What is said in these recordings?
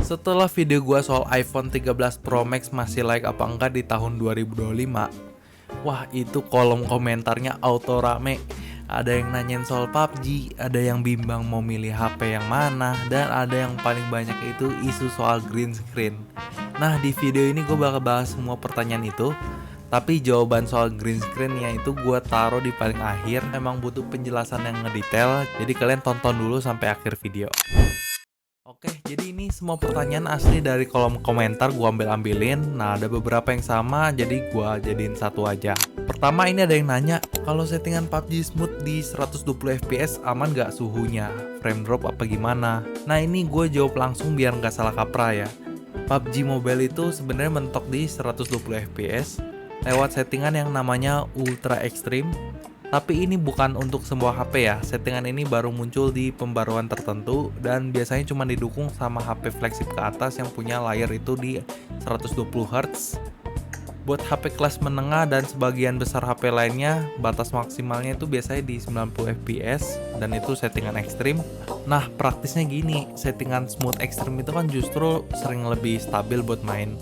Setelah video gua soal iPhone 13 Pro Max masih layak apa enggak di tahun 2025, wah itu kolom komentarnya auto rame. Ada yang nanyain soal PUBG, ada yang bimbang mau milih HP yang mana, dan ada yang paling banyak itu isu soal green screen. Nah di video ini gue bakal bahas semua pertanyaan itu. Tapi jawaban soal green screen-nya itu gue taruh di paling akhir. Memang butuh penjelasan yang ngedetail, jadi kalian tonton dulu sampai akhir video. Oke, jadi ini semua pertanyaan asli dari kolom komentar gue ambil-ambilin. Nah, ada beberapa yang sama, jadi gue jadiin satu aja. Pertama, ini ada yang nanya, kalau settingan PUBG Smooth di 120 fps aman gak suhunya? Frame drop apa gimana? Nah, ini gue jawab langsung biar gak salah kaprah ya. PUBG Mobile itu sebenarnya mentok di 120 fps lewat settingan yang namanya Ultra Extreme. Tapi ini bukan untuk semua HP ya, settingan ini baru muncul di pembaruan tertentu dan biasanya cuma didukung sama HP flagship ke atas yang punya layar itu di 120 Hz. Buat HP kelas menengah dan sebagian besar HP lainnya, batas maksimalnya itu biasanya di 90 fps dan itu settingan ekstrim. Nah, praktisnya gini, settingan smooth ekstrim itu kan justru sering lebih stabil buat main.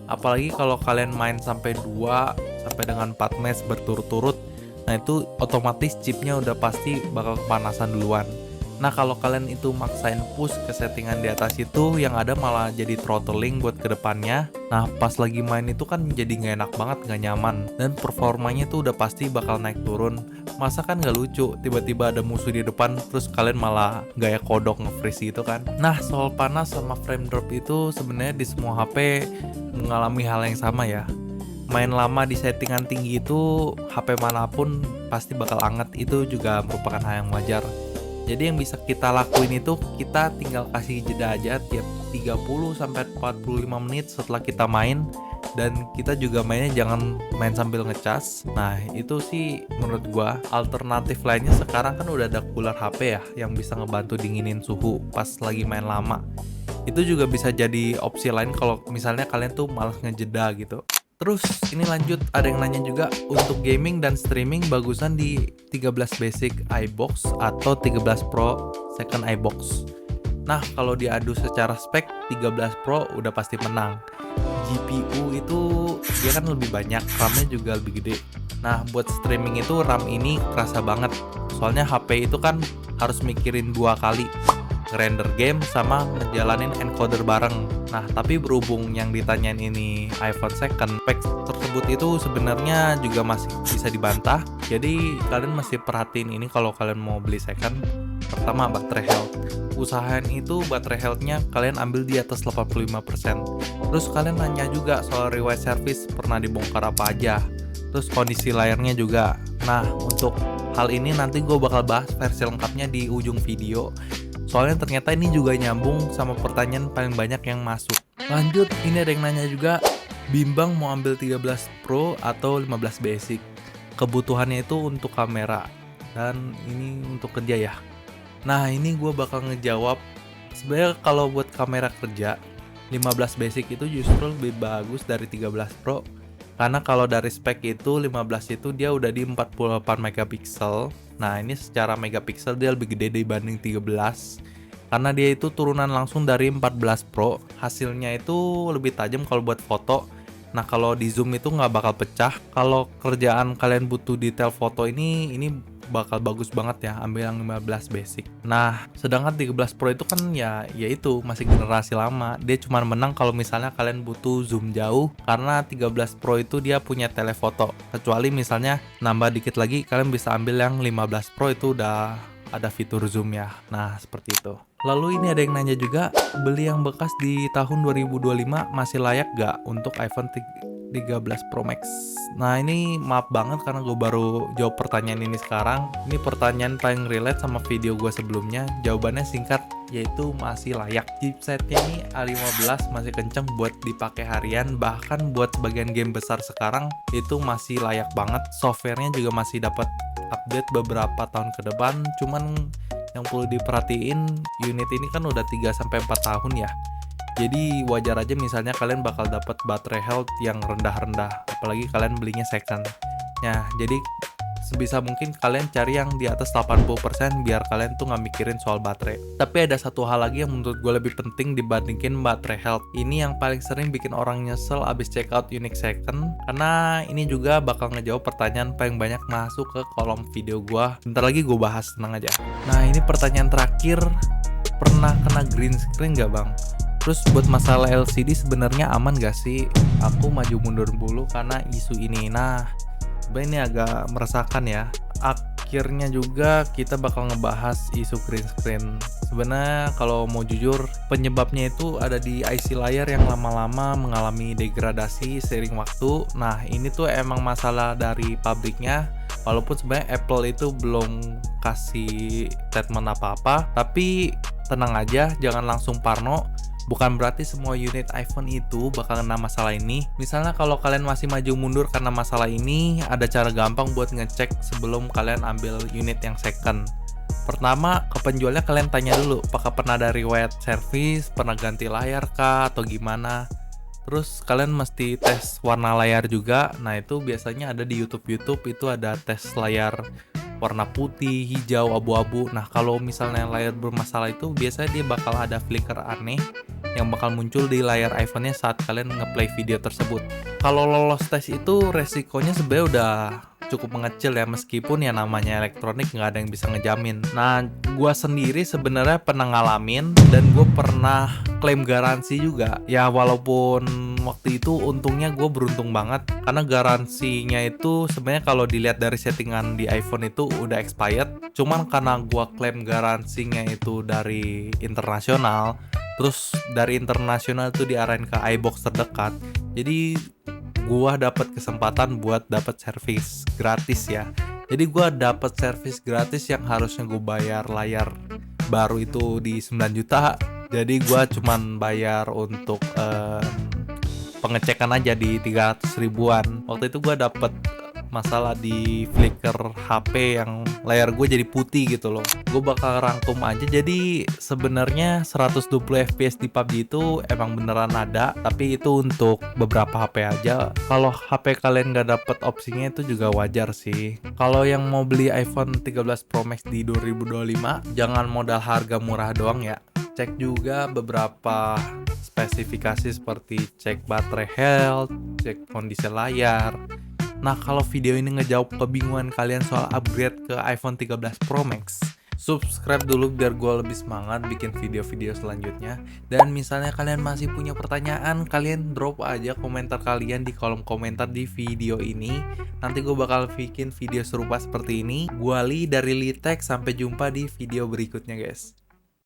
Apalagi kalau kalian main sampai 2 sampai dengan 4 match berturut-turut. Nah itu otomatis chipnya udah pasti bakal kepanasan duluan. Nah kalau kalian itu maksain push ke settingan di atas itu, yang ada malah jadi throttling buat kedepannya. Nah pas lagi main itu kan jadi gak enak banget, gak nyaman. Dan performanya tuh udah pasti bakal naik turun. Masa kan gak lucu, tiba-tiba ada musuh di depan terus kalian malah gaya kodok nge-freeze gitu kan. Nah soal panas sama frame drop itu sebenarnya di semua HP mengalami hal yang sama ya. Main lama di settingan tinggi itu HP manapun pasti bakal anget, itu juga merupakan hal yang wajar. Jadi yang bisa kita lakuin itu kita tinggal kasih jeda aja tiap 30 sampai 45 menit setelah kita main, dan kita juga mainnya jangan main sambil ngecas. Nah itu sih menurut gua. Alternatif lainnya sekarang kan udah ada cooler HP ya yang bisa ngebantu dinginin suhu pas lagi main lama. Itu juga bisa jadi opsi lain kalau misalnya kalian tuh malas ngejeda gitu. Terus ini lanjut, ada yang nanya juga, untuk gaming dan streaming bagusan di 13 basic iBox atau 13 Pro second iBox. Nah kalau diadu secara spek 13 Pro udah pasti menang. GPU itu dia kan lebih banyak, RAM-nya juga lebih gede. Nah buat streaming itu RAM ini kerasa banget. Soalnya HP itu kan harus mikirin 2 kali, render game sama ngejalanin encoder bareng. Nah tapi berhubung yang ditanyain ini iPhone second, spek tersebut itu sebenarnya juga masih bisa dibantah. Jadi kalian mesti perhatiin ini kalau kalian mau beli second. Pertama, baterai health. Usahain itu baterai healthnya kalian ambil di atas 85%. Terus kalian nanya juga soal riwayat service, pernah dibongkar apa aja. Terus kondisi layarnya juga. Nah untuk hal ini nanti gue bakal bahas versi lengkapnya di ujung video. Soalnya ternyata ini juga nyambung sama pertanyaan paling banyak yang masuk. Lanjut, ini ada yang nanya juga, bimbang mau ambil 13 Pro atau 15 basic. Kebutuhannya itu untuk kamera, dan ini untuk kerja ya. Nah ini gue bakal ngejawab, sebenarnya kalau buat kamera kerja 15 basic itu justru lebih bagus dari 13 Pro. Karena kalau dari spek itu 15 itu dia udah di 48 megapiksel. Nah ini secara megapiksel dia lebih gede dibanding 13. Karena dia itu turunan langsung dari 14 Pro. Hasilnya itu lebih tajam kalau buat foto. Nah kalau di zoom itu nggak bakal pecah. Kalau kerjaan kalian butuh detail foto ini bakal bagus banget ya, ambil yang 15 basic. Nah sedangkan 13 Pro itu kan ya itu masih generasi lama. Dia cuma menang kalau misalnya kalian butuh zoom jauh, karena 13 Pro itu dia punya telefoto. Kecuali misalnya nambah dikit lagi, kalian bisa ambil yang 15 Pro itu udah ada fitur zoom ya. Nah seperti itu. Lalu ini ada yang nanya juga, beli yang bekas di tahun 2025 masih layak gak untuk iPhone 13 Pro Max? Nah ini maaf banget karena gue baru jawab pertanyaan ini sekarang. Ini pertanyaan paling relate sama video gue sebelumnya. Jawabannya singkat, yaitu masih layak. Chipsetnya ini A15 masih kenceng buat dipakai harian. Bahkan buat sebagian game besar sekarang itu masih layak banget. Softwarenya juga masih dapat update beberapa tahun ke depan. Cuman yang perlu diperhatiin, unit ini kan udah 3-4 tahun ya. Jadi wajar aja misalnya kalian bakal dapat baterai health yang rendah-rendah, apalagi kalian belinya second. Nah, jadi sebisa mungkin kalian cari yang di atas 80% biar kalian tuh nggak mikirin soal baterai. Tapi ada satu hal lagi yang menurut gue lebih penting dibandingin baterai health. Ini yang paling sering bikin orang nyesel abis check out Unique Second, karena ini juga bakal ngejawab pertanyaan paling banyak masuk ke kolom video gue. Bentar lagi gue bahas, tenang aja. Nah, ini pertanyaan terakhir, pernah kena green screen nggak bang? Terus buat masalah LCD sebenarnya aman gak sih? Aku maju mundur dulu karena isu ini. Nah, sebenarnya ini agak meresahkan ya. Akhirnya juga kita bakal ngebahas isu green screen. Sebenarnya kalau mau jujur, penyebabnya itu ada di IC layar yang lama-lama mengalami degradasi seiring waktu. Nah, ini tuh emang masalah dari pabriknya. Walaupun sebenarnya Apple itu belum kasih statement apa-apa, tapi tenang aja, jangan langsung parno. Bukan berarti semua unit iPhone itu bakal kena masalah ini. Misalnya kalau kalian masih maju mundur karena masalah ini, ada cara gampang buat ngecek sebelum kalian ambil unit yang second. Pertama, ke penjualnya kalian tanya dulu, apakah pernah ada riwayat service, pernah ganti layar kah, atau gimana. Terus kalian mesti tes warna layar juga. Nah, itu biasanya ada di YouTube itu ada tes layar warna putih, hijau, abu-abu. Nah, kalau misalnya layar bermasalah itu biasanya dia bakal ada flicker aneh yang bakal muncul di layar iPhone-nya saat kalian ngeplay video tersebut. Kalau lolos tes itu resikonya sebenarnya udah cukup mengecil ya, meskipun ya namanya elektronik nggak ada yang bisa ngejamin. Nah, gue sendiri sebenarnya pernah ngalamin dan gue pernah klaim garansi juga. Ya walaupun waktu itu untungnya gue beruntung banget karena garansinya itu sebenarnya kalau dilihat dari settingan di iPhone itu udah expired. Cuman karena gue klaim garansinya itu dari internasional, terus dari internasional itu diarahin ke iBox terdekat. Jadi gua dapat kesempatan buat dapat servis gratis ya. Jadi gua dapat servis gratis yang harusnya gue bayar layar baru itu di 9 juta. Jadi gua cuman bayar untuk pengecekan aja di 300 ribuan. Waktu itu gua dapat masalah di flicker HP yang layar gue jadi putih gitu loh. Gue bakal rangkum aja. Jadi sebenarnya 120 fps di PUBG itu emang beneran ada, tapi itu untuk beberapa HP aja. Kalau HP kalian nggak dapet opsinya itu juga wajar sih. Kalau yang mau beli iPhone 13 Pro Max di 2025, jangan modal harga murah doang ya. Cek juga beberapa spesifikasi seperti cek baterai health, cek kondisi layar. Nah, kalau video ini ngejawab kebingungan kalian soal upgrade ke iPhone 13 Pro Max, subscribe dulu biar gue lebih semangat bikin video-video selanjutnya. Dan misalnya kalian masih punya pertanyaan, kalian drop aja komentar kalian di kolom komentar di video ini. Nanti gue bakal bikin video serupa seperti ini. Gue Ali dari Litek, sampai jumpa di video berikutnya guys.